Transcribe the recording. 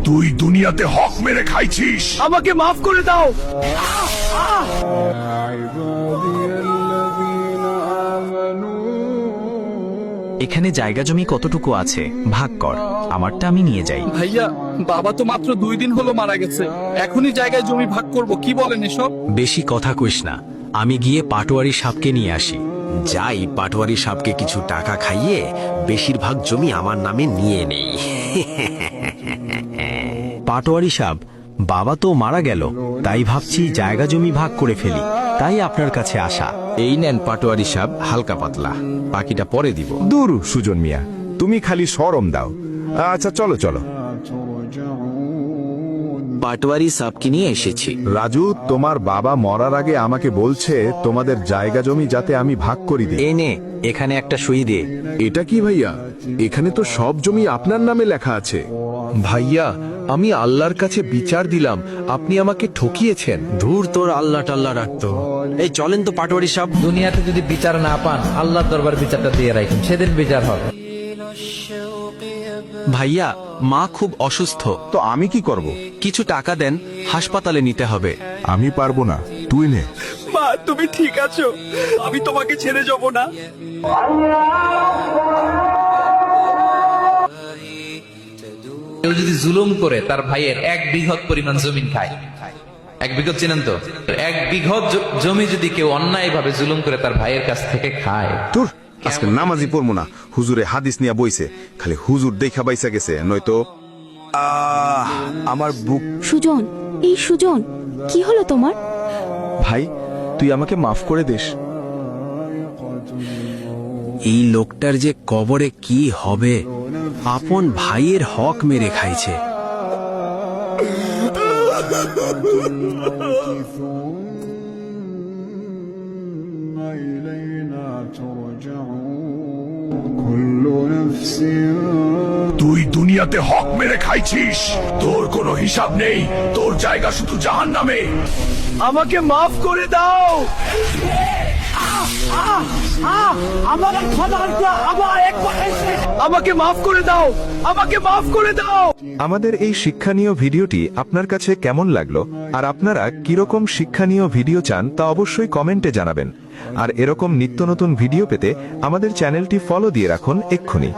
তুই দুনিয়াতে হক মেরে খাইছিস, আমাকে মাফ করে দাও। এখানে জায়গা জমি কতটুকু আছে ভাগ কর, আমারটা আমি নিয়ে যাই। ভাইয়া, বাবা তো মাত্র 2 দিন হলো মারা গেছে, এখনই জায়গায় জমি ভাগ করব, কি বলেন এসব? বেশি কথা কইস না, আমি গিয়ে পাটোয়ারি সাপকে নিয়ে আসি। যাই পাটোয়ারি সাপকে কিছু টাকা খাইয়ে বেশিরভাগ জমি আমার নামে নিয়ে নেই। পাটোয়ারি সাপ, বাবা তো মারা গেল, তাই ভাবছি জায়গা জমি ভাগ করে ফেলি, তাই আপনার কাছে আসা। এই নেন পাটোয়ারি সাপ, হালকা পাতলা, বাকিটা পরে দিব। দূর সুজন মিয়া, তুমি খালি শরম দাও। আচ্ছা চলো চলো। পাটোয়ারি সাপকে নিয়ে এসেছি। রাজু, তোমার বাবা মরার আগে আমাকে বলছে তোমাদের জায়গা জমি যাতে আমি ভাগ করি দিই। এই নে, এখানে একটা সই দে। এটা কি ভাইয়া? এখানে তো সব জমি আপনার নামে লেখা আছে। ভাইয়া, আমি আল্লাহর কাছে বিচার দিলাম, আপনি আমাকে ঠকিয়েছেন। ধুর তোর আল্লাহ টাল্লাহ রাখতো। এই চলেন তো পাটোয়ারি সাপ। দুনিয়াতে যদি বিচার না পান, আল্লাহর দরবার বিচারটা দিয়ে রাখেন, সেদিন বিচার হবে। ভাইয়া, মা খুব অসুস্থ, তো আমি কি করব? কিছু টাকা দেন, হাসপাতালে নিতে হবে। আমি পারবো না, তুই নে। মা, তুমি ঠিক আছো? আমি তোমাকে ছেড়ে যাব না। কেউ যদি জুলুম করে তার ভাইয়ের 1 বিঘত পরিমাণ জমিন খায়, 1 বিঘত চিনেন তো? 1 বিঘত জমি যদি কেউ অন্যায় ভাবে জুলুম করে তার ভাইয়ের কাছ থেকে খায়, তোর আজকে নামাজি পড়বো না। হুজুরে হাদিস নিয়ে বইছে, খালি হুজুর দেখা বাইসা গেছে, নয়তো আমার বুক। সুজন, এই সুজন, কি হলো তোমার? ভাই, তুই আমাকে মাফ করে দিস। এই লোকটার যে কবরে কি হবে, আপন ভাইয়ের হক মেরে খাইছে। তুই দুনিয়াতে হক মেরে খাইছিস, তোর কোনো হিসাব নেই, তোর জায়গা শুধু জাহান্নামে। আমাকে মাফ করে দাও। আমাকে মাফ করে দাও, আমাকে মাফ করে দাও। আমাদের এই শিক্ষণীয় ভিডিওটি আপনার কাছে কেমন লাগলো, আর আপনারা কিরকম শিক্ষণীয় ভিডিও চান তা অবশ্যই কমেন্টে জানাবেন। আর এরকম নিত্য নতুন ভিডিও পেতে আমাদের চ্যানেলটি ফলো দিয়ে রাখুন এক্ষুনি।